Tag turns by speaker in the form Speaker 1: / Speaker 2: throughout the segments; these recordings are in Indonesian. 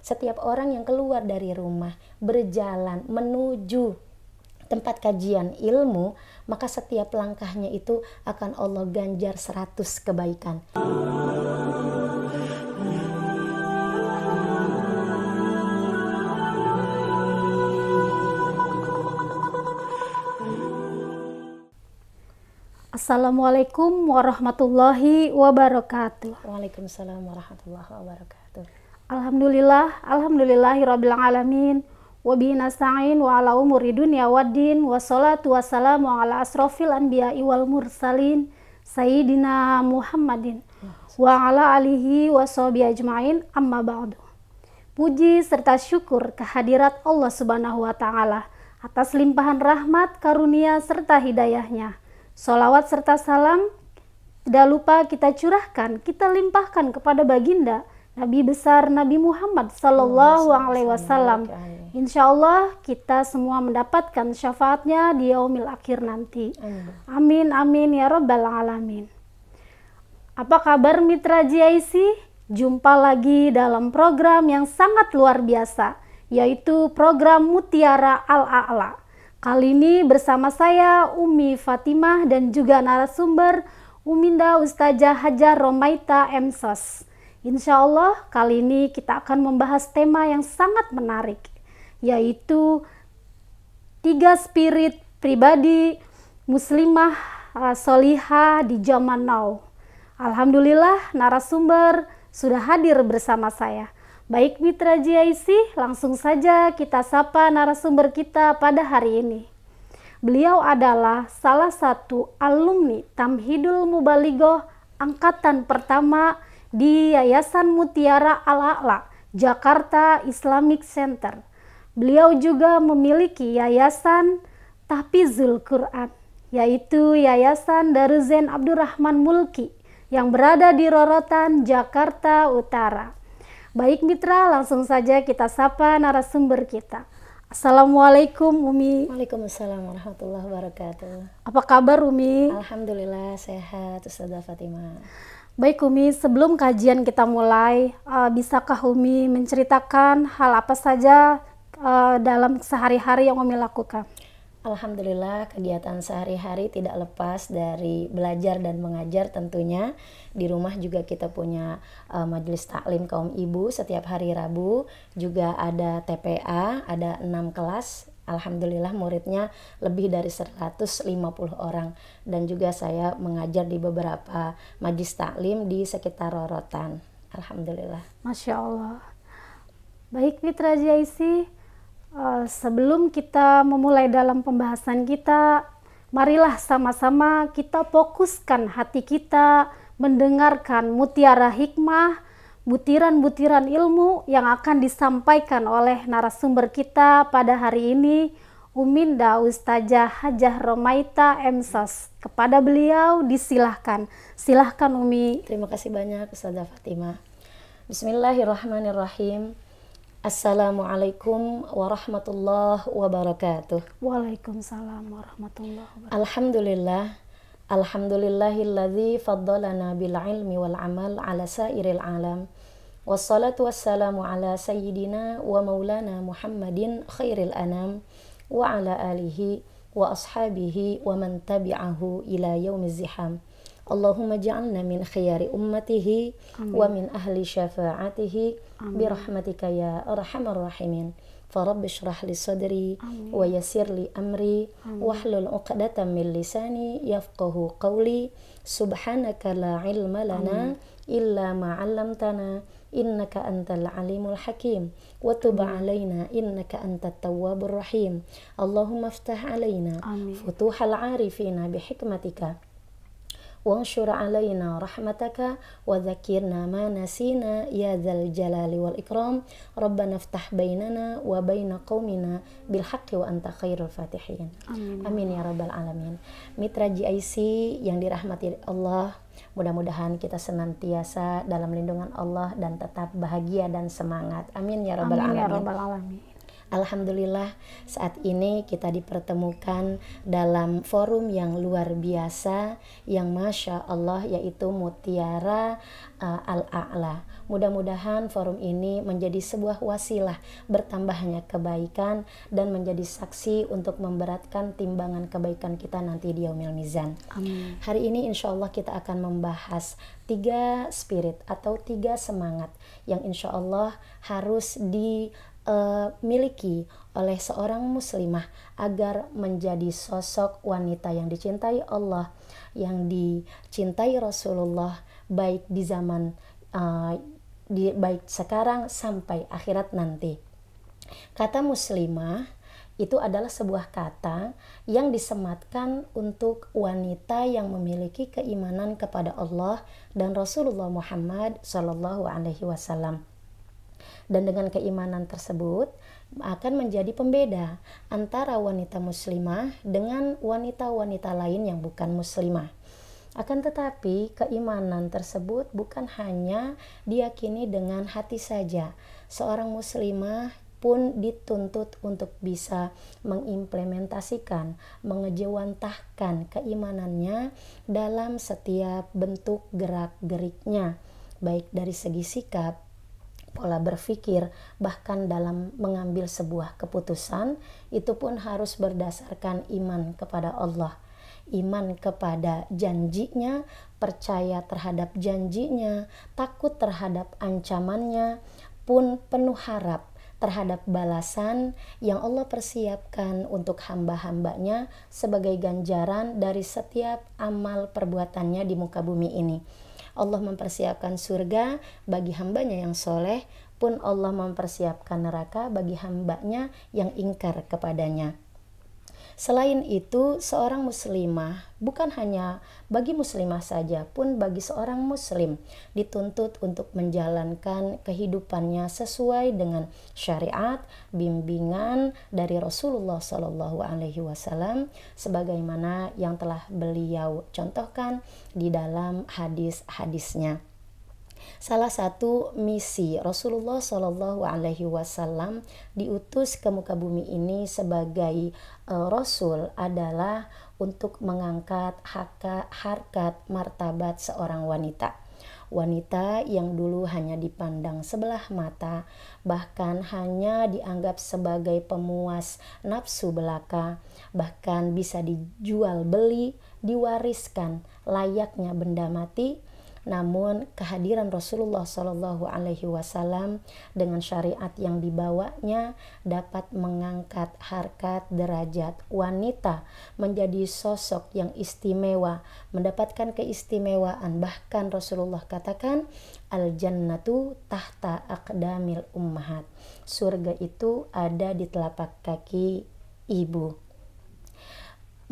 Speaker 1: Setiap orang yang keluar dari rumah, berjalan menuju tempat kajian ilmu, maka setiap langkahnya itu akan Allah ganjar 100 kebaikan.
Speaker 2: Assalamualaikum warahmatullahi wabarakatuh.
Speaker 1: Waalaikumsalam warahmatullahi wabarakatuh.
Speaker 2: Alhamdulillahirabbil alamin. Wa bihi nasta'in wa ala umuri dunya waddin. Wassalatu wassalamu ala asrofil anbiya'i wal mursalin Sayyidina Muhammadin wa ala alihi wa sahbihi ajma'in, amma ba'du. Puji serta syukur kehadirat Allah Subhanahu wa ta'ala atas limpahan rahmat, karunia serta hidayahnya. Sholawat serta salam tidak lupa kita curahkan, kita limpahkan kepada baginda Nabi besar Nabi Muhammad Sallallahu Alaihi Wasallam. Insya Allah kita semua mendapatkan syafaatnya di yaumil akhir nanti. Amin amin ya rabbal alamin. Apa kabar mitra GIC? Jumpa lagi dalam program yang sangat luar biasa, yaitu program Mutiara Al-A'la. Kali ini bersama saya Umi Fatimah dan juga narasumber Uminda Ustazah Hajar Romaita M.Sos. Insya Allah kali ini kita akan membahas tema yang sangat menarik, yaitu 3 spirit pribadi muslimah solihah di zaman now. Alhamdulillah narasumber sudah hadir bersama saya. Baik mitra GIC, langsung saja kita sapa narasumber kita pada hari ini. Beliau adalah salah satu alumni Tamhidul Mubalighah angkatan pertama di Yayasan Mutiara Al-A'la, Jakarta Islamic Center. Beliau juga memiliki Yayasan Tahfizul Quran, yaitu Yayasan Daruzen Abdurrahman Mulki yang berada di Rorotan, Jakarta Utara. Baik mitra, langsung saja kita sapa narasumber kita. Assalamualaikum Umi.
Speaker 1: Waalaikumsalam warahmatullahi wabarakatuh.
Speaker 2: Apa kabar Umi?
Speaker 1: Alhamdulillah sehat Ustazah Fatimah.
Speaker 2: Baik Umi, sebelum kajian kita mulai, bisakah Umi menceritakan hal apa saja dalam sehari-hari yang Umi lakukan?
Speaker 1: Alhamdulillah kegiatan sehari-hari tidak lepas dari belajar dan mengajar tentunya. Di rumah juga kita punya majelis taklim kaum ibu setiap hari Rabu. Juga ada TPA, ada 6 kelas. Alhamdulillah muridnya lebih dari 150 orang. Dan juga saya mengajar di beberapa majelis taklim di sekitar Rorotan. Alhamdulillah.
Speaker 2: Masya Allah. Baik mitra GIC, sebelum kita memulai dalam pembahasan kita, marilah sama-sama kita fokuskan hati kita mendengarkan mutiara hikmah, butiran-butiran ilmu yang akan disampaikan oleh narasumber kita pada hari ini, Uminda Ustazah Hajar Romaita M.Sos. Kepada beliau disilahkan. Silahkan Umi.
Speaker 1: Terima kasih banyak Ustazah Fatimah. Bismillahirrahmanirrahim. Assalamualaikum warahmatullahi wabarakatuh.
Speaker 2: Waalaikumsalam warahmatullahi wabarakatuh.
Speaker 1: Alhamdulillahilladzi faddalana bil ilmi wal amal ala sairil alam. Wassalatu wassalamu ala sayyidina wa maulana Muhammadin khairil anam wa ala alihi wa ashabihi wa man tabi'ahu ila yaumiz ziham. Allahumma ja'alna min khiyari ummatihi wa min ahli syafa'atihi birahmatika ya arhamar rahimin. Farabbi shrah li sadri wa yassir li amri wahlul 'uqdatam min lisani yafqahu qawli. Subhanaka la ilma lana illa ma 'allamtana innaka antal alimul hakim wa tub 'alaina innaka antat tawwabur rahim. Allahumma iftah 'alaina futuhal 'arifina bihikmatika وانشر علينا رحمتك وذكرنا ما نسينا يا ذا الجلال والإكرام ربنا افتح بيننا وبين قومنا بالحق وأنت خير الفاتحين. Amin ya rabbal alamin. Mitra GIC yang dirahmati Allah, mudah-mudahan kita senantiasa dalam lindungan Allah dan tetap bahagia dan semangat. Amin ya rabbal alamin. Alhamdulillah saat ini kita dipertemukan dalam forum yang luar biasa yang Masya Allah, yaitu Mutiara Al-A'la. Mudah-mudahan forum ini menjadi sebuah wasilah bertambahnya kebaikan dan menjadi saksi untuk memberatkan timbangan kebaikan kita nanti di Yaumil Mizan.
Speaker 2: Amin.
Speaker 1: Hari ini insya Allah kita akan membahas 3 spirit atau 3 semangat yang insya Allah harus dimiliki oleh seorang muslimah agar menjadi sosok wanita yang dicintai Allah, yang dicintai Rasulullah, baik di zaman baik sekarang sampai akhirat nanti. Kata muslimah itu adalah sebuah kata yang disematkan untuk wanita yang memiliki keimanan kepada Allah dan Rasulullah Muhammad Sallallahu Alaihi Wasallam. Dan dengan keimanan tersebut akan menjadi pembeda antara wanita muslimah dengan wanita-wanita lain yang bukan muslimah. Akan tetapi keimanan tersebut bukan hanya diyakini dengan hati saja. Seorang muslimah pun dituntut untuk bisa mengimplementasikan, mengejawantahkan keimanannya dalam setiap bentuk gerak-geriknya, baik dari segi sikap, pola berpikir, bahkan dalam mengambil sebuah keputusan, itu pun harus berdasarkan iman kepada Allah, iman kepada janjinya, percaya terhadap janjinya, takut terhadap ancamannya, pun penuh harap terhadap balasan yang Allah persiapkan untuk hamba-hambanya sebagai ganjaran dari setiap amal perbuatannya di muka bumi ini. Allah mempersiapkan surga bagi hambanya yang soleh, pun Allah mempersiapkan neraka bagi hambanya yang ingkar kepadanya. Selain itu, seorang muslimah bukan hanya bagi muslimah saja, pun bagi seorang muslim dituntut untuk menjalankan kehidupannya sesuai dengan syariat, bimbingan dari Rasulullah Shallallahu Alaihi Wasallam, sebagaimana yang telah beliau contohkan di dalam hadis-hadisnya. Salah satu misi Rasulullah Shallallahu Alaihi Wasallam diutus ke muka bumi ini sebagai Rasul adalah untuk mengangkat harkat martabat seorang wanita. Wanita yang dulu hanya dipandang sebelah mata, bahkan hanya dianggap sebagai pemuas nafsu belaka, bahkan bisa dijual beli, diwariskan layaknya benda mati. Namun kehadiran Rasulullah Shallallahu Alaihi Wasallam dengan syariat yang dibawanya dapat mengangkat harkat derajat wanita menjadi sosok yang istimewa, mendapatkan keistimewaan. Bahkan Rasulullah katakan, al-jannatu tahta aqdamil ummahat, surga itu ada di telapak kaki ibu.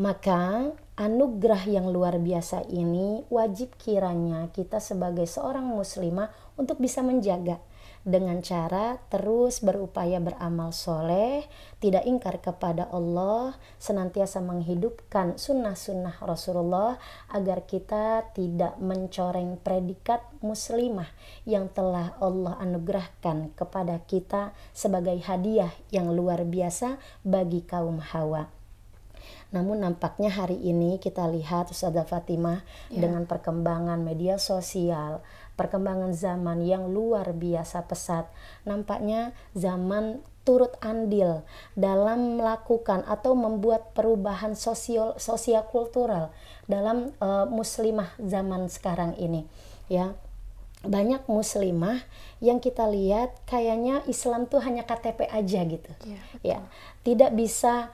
Speaker 1: Maka anugerah yang luar biasa ini wajib kiranya kita sebagai seorang muslimah untuk bisa menjaga dengan cara terus berupaya beramal soleh, tidak ingkar kepada Allah, senantiasa menghidupkan sunnah-sunnah Rasulullah agar kita tidak mencoreng predikat muslimah yang telah Allah anugerahkan kepada kita sebagai hadiah yang luar biasa bagi kaum Hawa. Namun nampaknya hari ini kita lihat Ustazah Fatimah dengan perkembangan media sosial, perkembangan zaman yang luar biasa pesat, nampaknya zaman turut andil dalam melakukan atau membuat perubahan sosial kultural dalam muslimah zaman sekarang ini, ya. Banyak muslimah yang kita lihat kayaknya Islam tuh hanya KTP aja gitu, ya, tidak bisa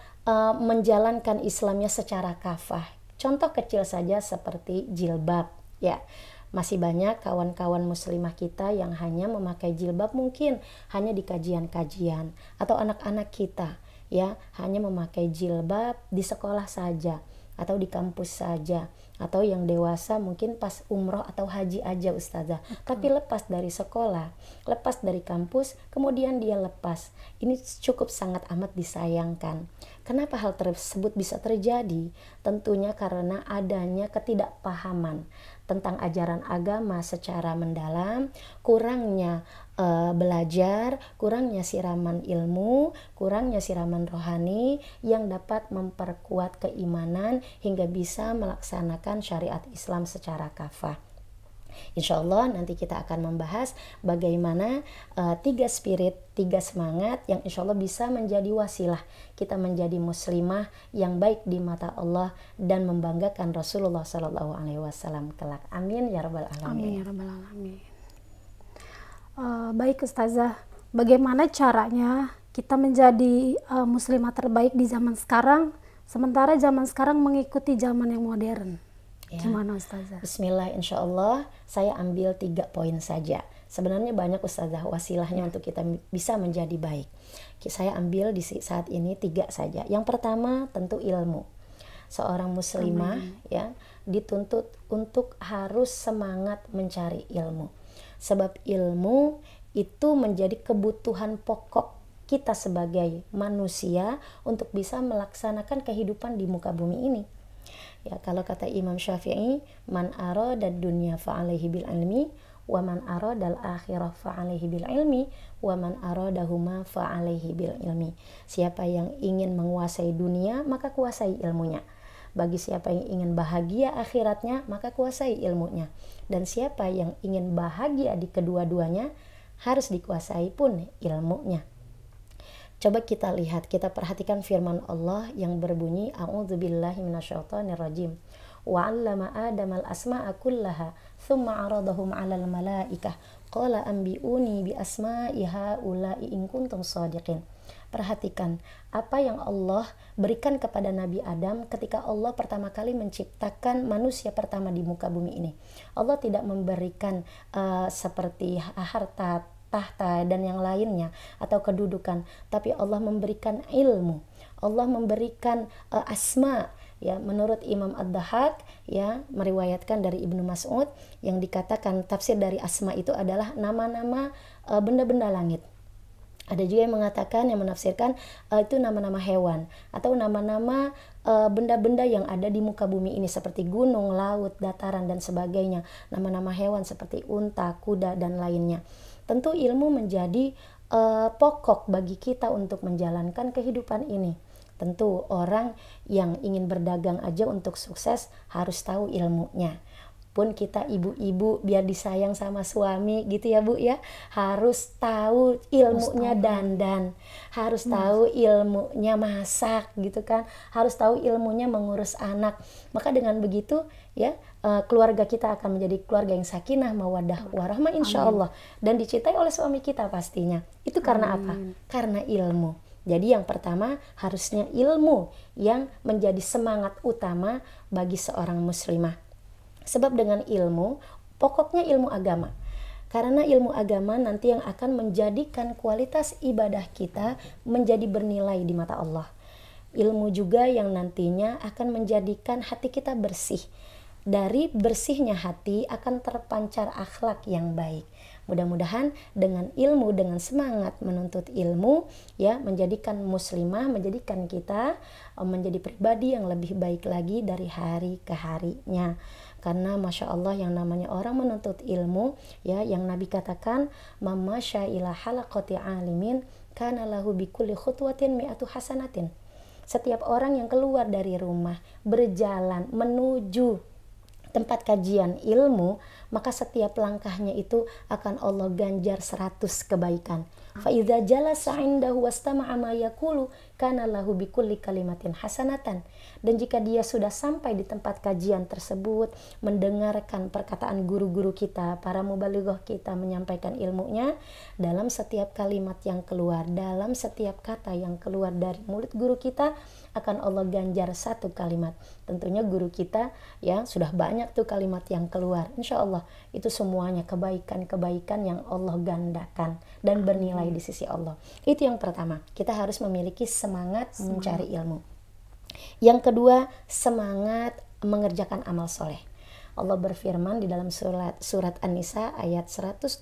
Speaker 1: menjalankan Islamnya secara kafah. Contoh kecil saja seperti jilbab, ya. Masih banyak kawan-kawan muslimah kita yang hanya memakai jilbab mungkin hanya di kajian-kajian, atau anak-anak kita ya hanya memakai jilbab di sekolah saja atau di kampus saja, atau yang dewasa mungkin pas umroh atau haji aja Ustazah. Tapi lepas dari sekolah, lepas dari kampus, kemudian dia lepas. Ini cukup sangat amat disayangkan. Kenapa hal tersebut bisa terjadi? Tentunya karena adanya ketidakpahaman tentang ajaran agama secara mendalam, kurangnya belajar, kurangnya siraman ilmu, kurangnya siraman rohani yang dapat memperkuat keimanan hingga bisa melaksanakan syariat Islam secara kafah. Insya Allah nanti kita akan membahas bagaimana 3 spirit, 3 semangat yang insya Allah bisa menjadi wasilah kita menjadi muslimah yang baik di mata Allah dan membanggakan Rasulullah SAW kelak. Amin ya rabbal alamin.
Speaker 2: Amin ya rabbal alamin. Baik Ustazah, bagaimana caranya kita menjadi muslimah terbaik di zaman sekarang, sementara zaman sekarang mengikuti zaman yang modern? Ya. Gimana Ustazah?
Speaker 1: Bismillah, insya Allah saya ambil 3 poin saja. Sebenarnya banyak Ustazah wasilahnya untuk kita bisa menjadi baik. Saya ambil di saat ini 3 saja. Yang pertama tentu ilmu. Seorang muslimah ya dituntut untuk harus semangat mencari ilmu. Sebab ilmu itu menjadi kebutuhan pokok kita sebagai manusia untuk bisa melaksanakan kehidupan di muka bumi ini. Ya, kalau kata Imam Syafi'i, man arada dunya fa'alaihi bil ilmi wa man aradal akhirah fa'alaihi bil ilmi wa man aradahuma fa'alaihi bil ilmi. Siapa yang ingin menguasai dunia, maka kuasai ilmunya. Bagi siapa yang ingin bahagia akhiratnya, maka kuasai ilmunya. Dan siapa yang ingin bahagia di kedua-duanya, harus dikuasai pun ilmunya. Coba kita lihat, kita perhatikan firman Allah yang berbunyi, A'udzubillahi minasyaitonirrajim. Wa 'allama Adamal asma'a kullaha, tsumma 'aradahum 'alal malaikah, qala anbi'uni bi asma'i haula'i in kuntum shadiqin. Perhatikan apa yang Allah berikan kepada Nabi Adam ketika Allah pertama kali menciptakan manusia pertama di muka bumi ini. Allah tidak memberikan seperti harta, tahta dan yang lainnya atau kedudukan, tapi Allah memberikan ilmu. Allah memberikan asma, ya, menurut Imam Ad-Dahhak ya meriwayatkan dari Ibnu Mas'ud yang dikatakan tafsir dari asma itu adalah nama-nama benda-benda langit. Ada juga yang mengatakan, yang menafsirkan itu nama-nama hewan atau nama-nama benda-benda yang ada di muka bumi ini seperti gunung, laut, dataran dan sebagainya. Nama-nama hewan seperti unta, kuda dan lainnya. Tentu ilmu menjadi pokok bagi kita untuk menjalankan kehidupan ini. Tentu orang yang ingin berdagang aja untuk sukses harus tahu ilmunya. Pun kita ibu-ibu biar disayang sama suami gitu ya Bu ya, harus tahu ilmunya dandan, harus tahu ilmunya masak gitu kan, harus tahu ilmunya mengurus anak. Maka dengan begitu ya keluarga kita akan menjadi keluarga yang sakinah, mawaddah, warahmah insya Allah, dan dicintai oleh suami kita pastinya. Itu karena apa? Karena ilmu. Jadi yang pertama harusnya ilmu yang menjadi semangat utama bagi seorang muslimah. Sebab dengan ilmu, pokoknya ilmu agama. Karena ilmu agama nanti yang akan menjadikan kualitas ibadah kita menjadi bernilai di mata Allah. Ilmu juga yang nantinya akan menjadikan hati kita bersih. Dari bersihnya hati akan terpancar akhlak yang baik. Mudah-mudahan dengan ilmu, dengan semangat menuntut ilmu, ya menjadikan muslimah, menjadikan kita menjadi pribadi yang lebih baik lagi dari hari ke harinya. Karena Masya Allah yang namanya orang menuntut ilmu, ya yang Nabi katakan, mamasya ila halaqati alimin kana lahu bikulli khutwatin mi'atu hasanatin. Setiap orang yang keluar dari rumah, berjalan menuju tempat kajian ilmu, maka setiap langkahnya itu akan Allah ganjar 100 kebaikan. Fa idza jalasa 'indahu wastama'a ma yaqulu kana lahu bikulli kalimatin hasanatan. Dan jika dia sudah sampai di tempat kajian tersebut, mendengarkan perkataan guru-guru kita, para mubalighah kita menyampaikan ilmunya, dalam setiap kalimat yang keluar, dalam setiap kata yang keluar dari mulut guru kita, akan Allah ganjar 1 kalimat. Tentunya guru kita ya sudah banyak tuh kalimat yang keluar. Insya Allah itu semuanya kebaikan-kebaikan yang Allah gandakan dan bernilai di sisi Allah. Itu yang pertama, kita harus memiliki semangat mencari ilmu. Yang kedua, semangat mengerjakan amal soleh. Allah berfirman di dalam surat An-Nisa ayat 124,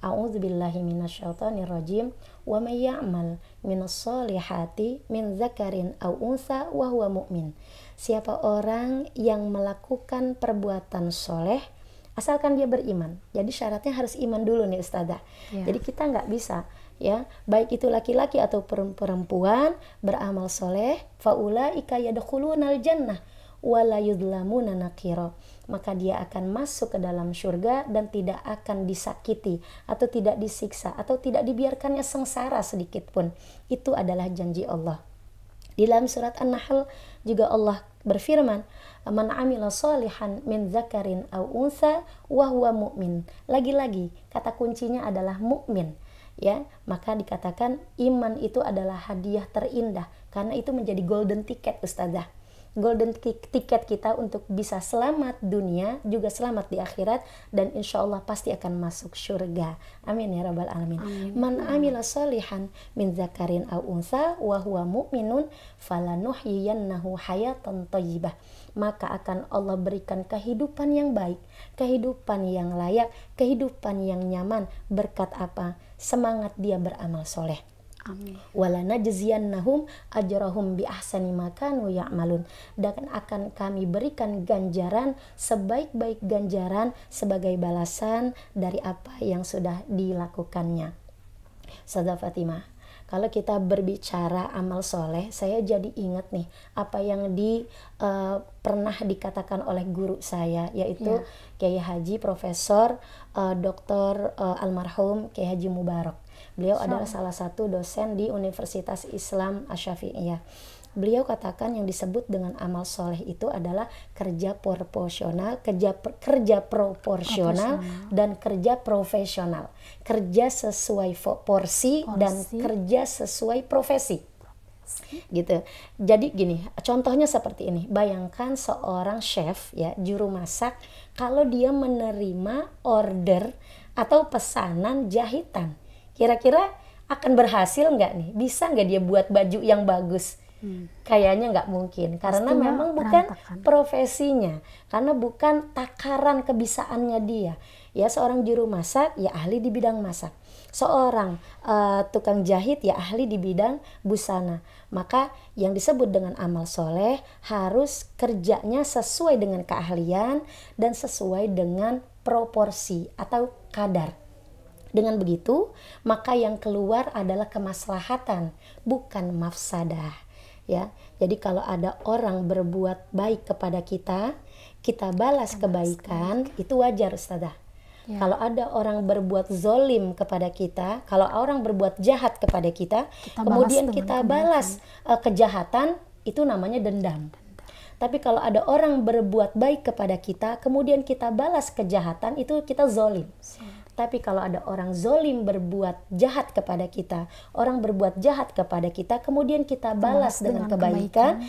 Speaker 1: A'udzubillahi minasyaitonirrajim, wa may ya'mal minassolihati min dzakarin aw untha wa huwa mu'min. Siapa orang yang melakukan perbuatan soleh asalkan dia beriman. Jadi syaratnya harus iman dulu nih Ustazah. Ya. Jadi kita nggak bisa ya, baik itu laki-laki atau perempuan beramal soleh, faulaika yadkhulunal jannah wala yudlamuna nakira. Maka dia akan masuk ke dalam surga dan tidak akan disakiti atau tidak disiksa atau tidak dibiarkannya sengsara sedikit pun. Itu adalah janji Allah. Di dalam surat An-Nahl juga Allah berfirman, man amila sholihan min dzakarin aw untha wa huwa mu'min. Lagi-lagi kata kuncinya adalah mukmin, ya. Maka dikatakan iman itu adalah hadiah terindah karena itu menjadi golden ticket, Ustazah. Golden ticket kita untuk bisa selamat dunia, juga selamat di akhirat, dan insya Allah pasti akan masuk surga. Amin ya rabbal alamin. Man amila sholihan min dzakarin aw untha wa huwa mu'minun falanuhyiyannahu hayatan thayyibah. Maka akan Allah berikan kehidupan yang baik, kehidupan yang layak, kehidupan yang nyaman. Berkat apa? Semangat dia beramal soleh.
Speaker 2: Amin.
Speaker 1: Wala najziyannahum ajrahum bi ahsani ma kanu ya'malun. Dan akan kami berikan ganjaran sebaik-baik ganjaran sebagai balasan dari apa yang sudah dilakukannya. Saudara Fatimah, kalau kita berbicara amal soleh, saya jadi ingat nih apa yang pernah dikatakan oleh guru saya, yaitu Kiai Haji Profesor Dr. Almarhum Kiai Haji Mubarak. Beliau adalah salah satu dosen di Universitas Islam Asy-Syafi'iyah. Beliau katakan yang disebut dengan amal soleh itu adalah kerja proporsional, kerja proporsional, dan kerja profesional. Kerja sesuai porsi dan kerja sesuai profesi. Gitu. Jadi gini, contohnya seperti ini. Bayangkan seorang chef, ya, juru masak, kalau dia menerima order atau pesanan jahitan, kira-kira akan berhasil nggak nih? Bisa nggak dia buat baju yang bagus? Kayaknya nggak mungkin, karena
Speaker 2: pastinya
Speaker 1: memang bukan
Speaker 2: berantakan.
Speaker 1: profesinya, karena bukan takaran kebisaannya dia. Ya, seorang juru masak ya ahli di bidang masak, seorang tukang jahit ya ahli di bidang busana. Maka yang disebut dengan amal soleh harus kerjanya sesuai dengan keahlian dan sesuai dengan proporsi atau kadar. Dengan begitu, maka yang keluar adalah kemaslahatan, bukan mafsadah. Ya, jadi kalau ada orang berbuat baik kepada kita, kita balas kebaikan, itu wajar, Ustazah. Ya. Kalau ada orang berbuat zolim kepada kita, kalau orang berbuat jahat kepada kita kemudian kita balas kejahatan, itu namanya dendam. Tapi kalau ada orang berbuat baik kepada kita, kemudian kita balas kejahatan, itu kita zolim. Tapi kalau ada orang zolim berbuat jahat kepada kita, orang berbuat jahat kepada kita, kemudian kita balas dengan kebaikan,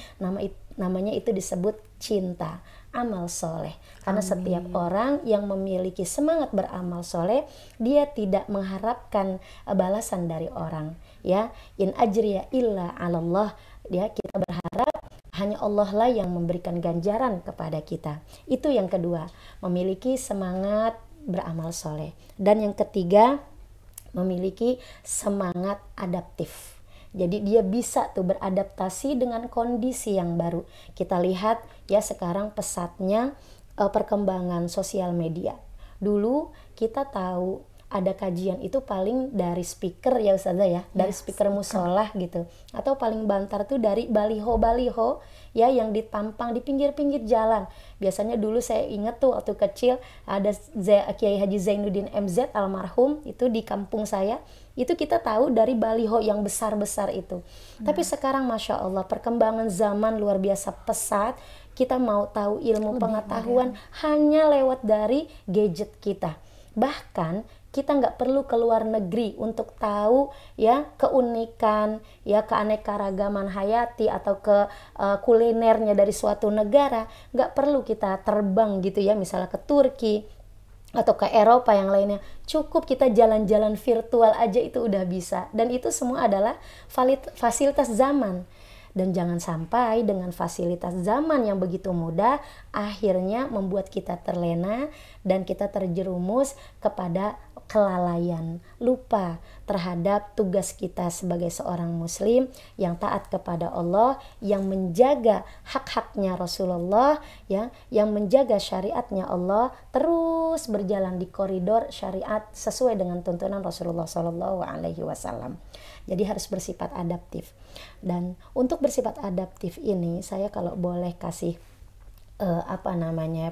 Speaker 1: namanya itu disebut cinta, amal soleh. Karena setiap orang yang memiliki semangat beramal soleh, dia tidak mengharapkan balasan dari orang. Ya, in ajriya illa 'alallah. Ya, kita berharap hanya Allah lah yang memberikan ganjaran kepada kita. Itu yang kedua, memiliki semangat beramal soleh. Dan yang ketiga, memiliki semangat adaptif. Jadi dia bisa tuh beradaptasi dengan kondisi yang baru. Kita lihat ya sekarang pesatnya perkembangan sosial media. Dulu kita tahu ada kajian itu paling dari speaker ya Ustazah ya, dari speaker musolah gitu, atau paling bantar tuh dari baliho-baliho ya yang ditampang di pinggir-pinggir jalan. Biasanya dulu saya ingat tuh waktu kecil ada Kiai Haji Zainuddin MZ almarhum itu di kampung saya, itu kita tahu dari baliho yang besar-besar itu. Tapi sekarang Masya Allah perkembangan zaman luar biasa pesat, kita mau tahu ilmu pengetahuan hanya lewat dari gadget kita. Bahkan kita nggak perlu keluar negeri untuk tahu ya keunikan, ya keanekaragaman hayati atau ke kulinernya dari suatu negara. Nggak perlu kita terbang gitu ya, misalnya ke Turki atau ke Eropa yang lainnya. Cukup kita jalan-jalan virtual aja itu udah bisa. Dan itu semua adalah fasilitas zaman. Dan jangan sampai dengan fasilitas zaman yang begitu mudah akhirnya membuat kita terlena dan kita terjerumus kepada kelalaian, lupa terhadap tugas kita sebagai seorang muslim yang taat kepada Allah, yang menjaga hak-haknya Rasulullah, ya, yang menjaga syariatnya Allah, terus berjalan di koridor syariat sesuai dengan tuntunan Rasulullah SAW. Jadi harus bersifat adaptif. Dan untuk bersifat adaptif ini saya kalau boleh kasih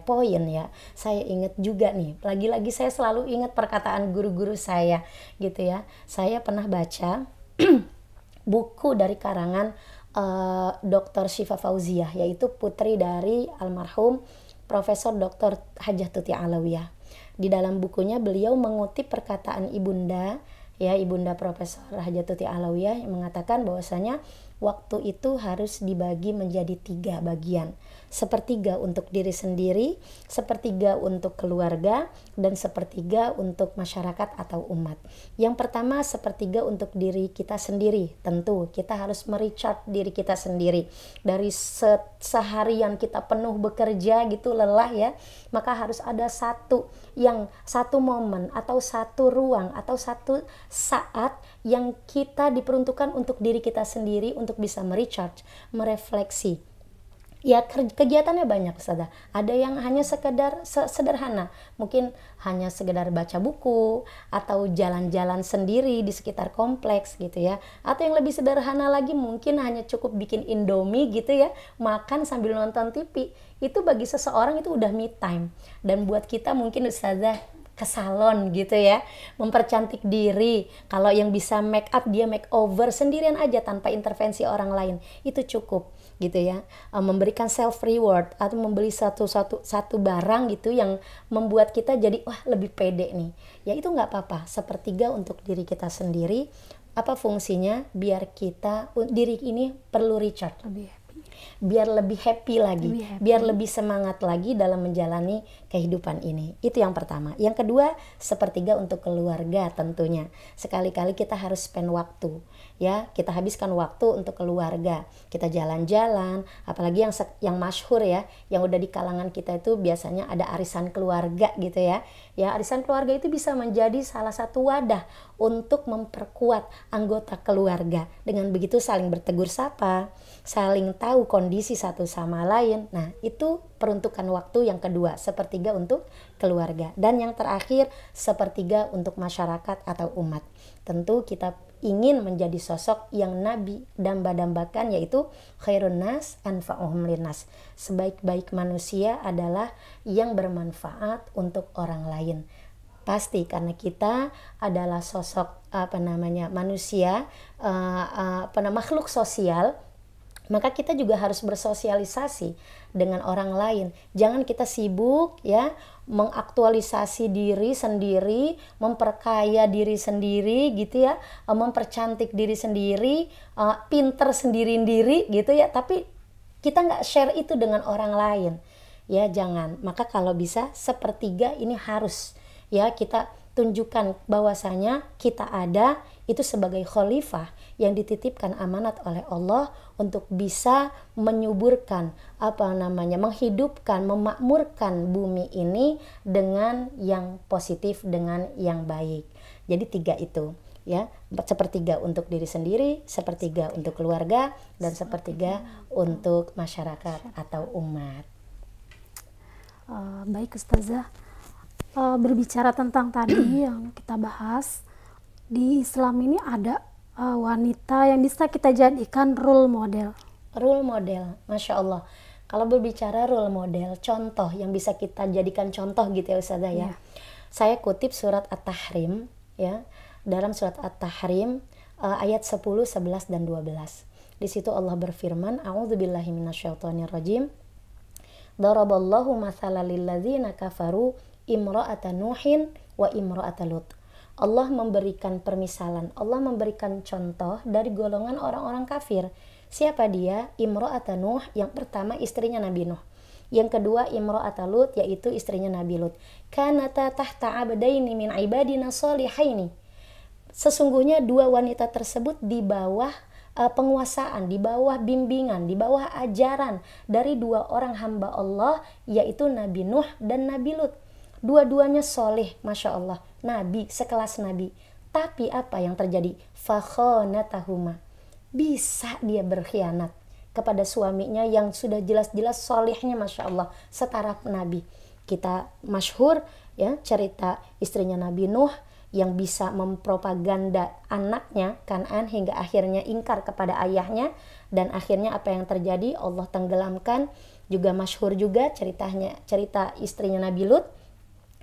Speaker 1: poin ya. Saya ingat juga nih, lagi-lagi saya selalu ingat perkataan guru-guru saya gitu ya. Saya pernah baca buku dari karangan Dr. Syifa Fauziah, yaitu putri dari almarhum Profesor Dr. Hajah Tuti Alawiyah. Di dalam bukunya beliau mengutip perkataan ibunda Profesor Hajah Tuti Alawiyah yang mengatakan bahwasanya waktu itu harus dibagi menjadi 3 bagian. Sepertiga untuk diri sendiri, sepertiga untuk keluarga, dan sepertiga untuk masyarakat atau umat. Yang pertama, sepertiga untuk diri kita sendiri. Tentu kita harus merecharge diri kita sendiri. Dari seharian kita penuh bekerja gitu, lelah ya, maka harus ada satu momen atau satu ruang atau satu saat yang kita diperuntukkan untuk diri kita sendiri untuk bisa merecharge, merefleksi. Ya, kegiatannya banyak, Ustazah. Ada yang hanya sekedar sederhana, mungkin hanya sekedar baca buku atau jalan-jalan sendiri di sekitar kompleks gitu ya. Atau yang lebih sederhana lagi mungkin hanya cukup bikin Indomie gitu ya, makan sambil nonton TV. Itu bagi seseorang itu udah me time. Dan buat kita mungkin, Ustazah, ke salon gitu ya, mempercantik diri. Kalau yang bisa make up, dia make over sendirian aja tanpa intervensi orang lain, itu cukup gitu ya. Memberikan self reward atau membeli satu barang gitu yang membuat kita jadi wah lebih pede nih, ya itu nggak apa-apa. Sepertiga untuk diri kita sendiri. Apa fungsinya? Biar diri ini perlu recharge, biar lebih happy lagi, biar lebih semangat lagi dalam menjalani kehidupan ini. Itu yang pertama. Yang kedua, sepertiga untuk keluarga tentunya. Sekali-kali kita harus spend waktu ya, kita habiskan waktu untuk keluarga. Kita jalan-jalan, apalagi yang masyhur ya, yang udah di kalangan kita itu biasanya ada arisan keluarga gitu ya. Ya, arisan keluarga itu bisa menjadi salah satu wadah untuk memperkuat anggota keluarga. Dengan begitu saling bertegur sapa, saling tahu kondisi satu sama lain. Nah, itu peruntukan waktu yang kedua, sepertiga untuk keluarga. Dan yang terakhir, sepertiga untuk masyarakat atau umat. Tentu kita ingin menjadi sosok yang Nabi damba-dambakan, yaitu khairun nas anfa'uhum linnas. Sebaik-baik manusia adalah yang bermanfaat untuk orang lain. Pasti karena kita adalah sosok manusia, makhluk sosial, maka kita juga harus bersosialisasi dengan orang lain. Jangan kita sibuk ya mengaktualisasi diri sendiri, memperkaya diri sendiri gitu ya, mempercantik diri sendiri, pinter sendiri-sendiri gitu ya, tapi kita nggak share itu dengan orang lain. Ya jangan. Maka kalau bisa sepertiga ini harus ya kita tunjukkan bahwasanya kita ada itu sebagai khalifah yang dititipkan amanat oleh Allah untuk bisa menyuburkan menghidupkan, memakmurkan bumi ini dengan yang positif, dengan yang baik. Jadi 3 itu ya, sepertiga untuk diri sendiri, sepertiga untuk keluarga, dan sepertiga untuk masyarakat atau umat.
Speaker 2: Baik Ustazah, berbicara tentang tadi yang kita bahas, di Islam ini ada wanita yang bisa kita jadikan role model.
Speaker 1: Role model, Masya Allah. Kalau berbicara role model, contoh yang bisa kita jadikan contoh gitu ya Ustazah ya. Saya kutip surat At-Tahrim ya. Dalam surat At-Tahrim ayat 10, 11 dan 12. Di situ Allah berfirman, A'udzubillahi minasyaitonirrajim. Daraballahu mathalan lilladzina kafaru imra'ata Nuhin wa imra'ata Lut. Allah memberikan permisalan, Allah memberikan contoh dari golongan orang-orang kafir. Siapa dia? Imra'ata Nuh, yang pertama istrinya Nabi Nuh. Yang kedua imra'ata Lut, yaitu istrinya Nabi Lut. Kanata tahta abdaini min ibadina shalihaini. Sesungguhnya 2 wanita tersebut di bawah penguasaan, di bawah bimbingan, di bawah ajaran dari 2 orang hamba Allah, yaitu Nabi Nuh dan Nabi Lut. Dua-duanya soleh, Masya Allah, Nabi, sekelas Nabi. Tapi apa yang terjadi? Fakhonatahuma. Bisa dia berkhianat kepada suaminya yang sudah jelas-jelas solehnya, Masya Allah, setara Nabi. Kita masyhur ya cerita istrinya Nabi Nuh yang bisa mempropaganda anaknya Kan'an hingga akhirnya ingkar kepada ayahnya, dan akhirnya apa yang terjadi? Allah tenggelamkan. Juga masyhur juga cerita istrinya Nabi Lut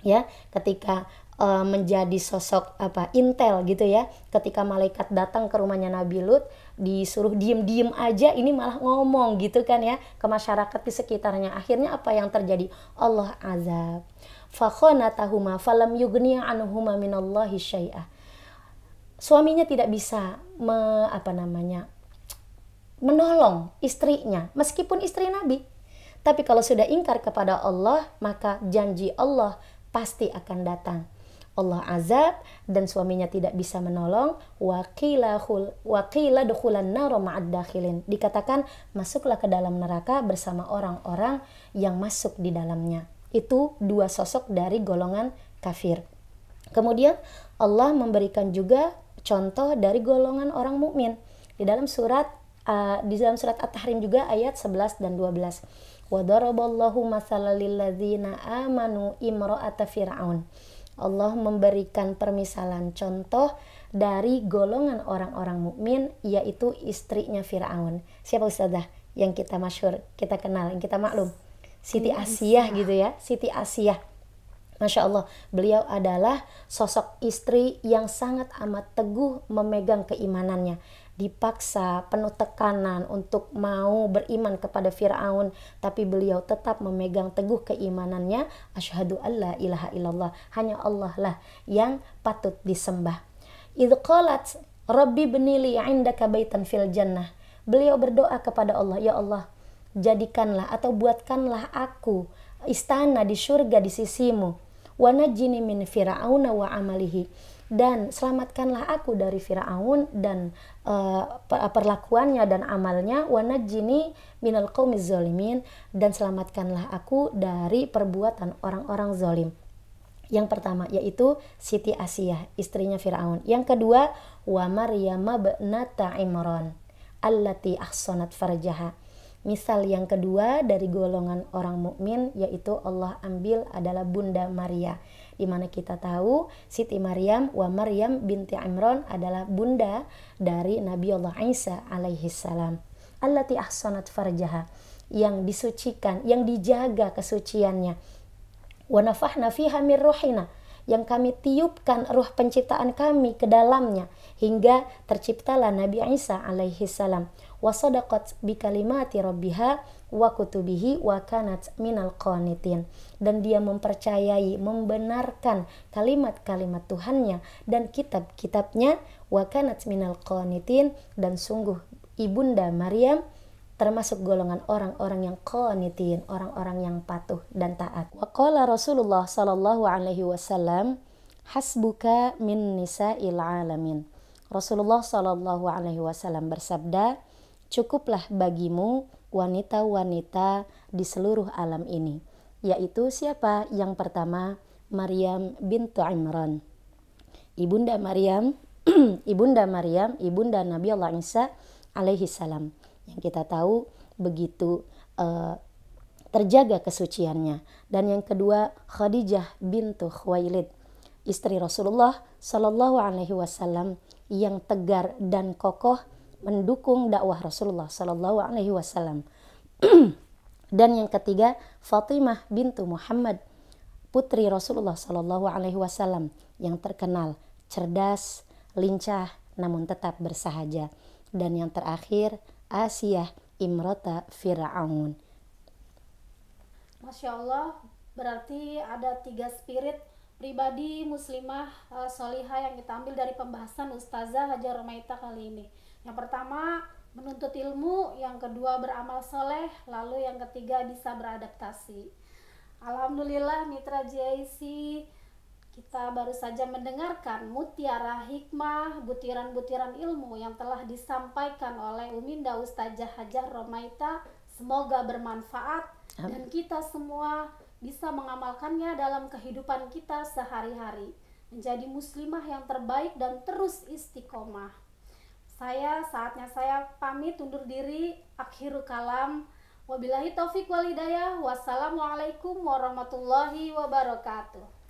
Speaker 1: ya, ketika menjadi sosok intel gitu ya, ketika malaikat datang ke rumahnya Nabi Lut, disuruh diem aja, ini malah ngomong gitu kan ya ke masyarakat di sekitarnya. Akhirnya apa yang terjadi? Allah azab. Fakhonatahuma falam yugniya anhuma minallahi syai'ah. Suaminya tidak bisa menolong istrinya meskipun istri Nabi. Tapi kalau sudah ingkar kepada Allah, maka janji Allah pasti akan datang. Allah azab dan suaminya tidak bisa menolong. Waqila dukhulan nar ma'ad dakhilin. Dikatakan masuklah ke dalam neraka bersama orang-orang yang masuk di dalamnya. Itu dua sosok dari golongan kafir. Kemudian Allah memberikan juga contoh dari golongan orang mukmin di dalam surat At-Tahrim juga ayat 11 dan 12. Wa daraballahu mathalan lil ladzina amanu imra'ata fir'aun. Allah memberikan permisalan contoh dari golongan orang-orang mukmin, yaitu istrinya Fir'aun. Siapa Ustazah yang kita masyhur, kita kenal, yang kita maklum? Siti Asiyah gitu ya, Siti Asiyah. Masya Allah, beliau adalah sosok istri yang sangat amat teguh memegang keimanannya. Dipaksa, penuh tekanan untuk mau beriman kepada Fir'aun, tapi beliau tetap memegang teguh keimanannya. Asyhadu alla ilaha illallah, hanya Allah lah yang patut disembah. Idh qalat rabbi bnili 'indaka baitan fil jannah. Beliau berdoa kepada Allah, ya Allah, jadikanlah atau buatkanlah aku istana di surga di sisimu. Wa najjini min fir'auna wa amalihi. Dan selamatkanlah aku dari Fir'aun dan perlakuannya dan amalnya. Wa najjini minal qaumiz zalimin. Dan selamatkanlah aku dari perbuatan orang-orang zalim. Yang pertama yaitu Siti Asiyah, istrinya Fir'aun. Yang kedua, wa Maryam bnata Imran allati ahsanat farjaha. Misal yang kedua dari golongan orang mukmin yaitu Allah ambil adalah Bunda Maria, di mana kita tahu Siti Maryam wa Maryam binti Imran adalah bunda dari Nabi Allah Isa alaihi salam. Allati ahsanat farjaha, yang disucikan, yang dijaga kesuciannya. Wa nafahna fiha min ruhina, yang kami tiupkan ruh penciptaan kami ke dalamnya hingga terciptalah Nabi Isa alaihi salam. Wa sadaqat bi kalimati rabbiha wa kutubihi wa kanat minal qanitin. Dan dia mempercayai, membenarkan kalimat-kalimat Tuhannya dan kitab-kitabnya. Wa kanat minal qanitin, dan sungguh ibunda Maryam termasuk golongan orang-orang yang qanitin, orang-orang yang patuh dan taat. Wa qala Rasulullah sallallahu alaihi wasallam, hasbuka min nisa'il alamin. Rasulullah sallallahu alaihi wasallam bersabda, cukuplah bagimu wanita-wanita di seluruh alam ini. Yaitu siapa? Yang pertama, Maryam bintu Imran. Ibunda Maryam, ibunda Nabi Allah Isa alaihi salam. Yang kita tahu begitu terjaga kesuciannya. Dan yang kedua, Khadijah bintu Khuwailid, istri Rasulullah sallallahu alaihi wasallam yang tegar dan kokoh mendukung dakwah Rasulullah sallallahu alaihi wasallam. Dan yang ketiga, Fatimah bintu Muhammad, putri Rasulullah sallallahu alaihi wasallam yang terkenal cerdas, lincah, namun tetap bersahaja. Dan yang terakhir, Asiyah imrata Fir'aun.
Speaker 2: Masya Allah, berarti ada 3 spirit pribadi muslimah solihah yang kita ambil dari pembahasan Ustazah Hajar Romaita kali ini. Yang pertama, menuntut ilmu. Yang kedua, beramal soleh. Lalu yang ketiga, bisa beradaptasi. Alhamdulillah, Mitra JIC, kita baru saja mendengarkan mutiara hikmah, butiran-butiran ilmu yang telah disampaikan oleh Uminda Ustazah Hajar Romaita. Semoga bermanfaat dan kita semua bisa mengamalkannya dalam kehidupan kita sehari-hari. Menjadi muslimah yang terbaik dan terus istiqomah. Saatnya saya pamit undur diri. Akhirul kalam. Wabillahi taufik wal hidayah. Wassalamualaikum warahmatullahi wabarakatuh.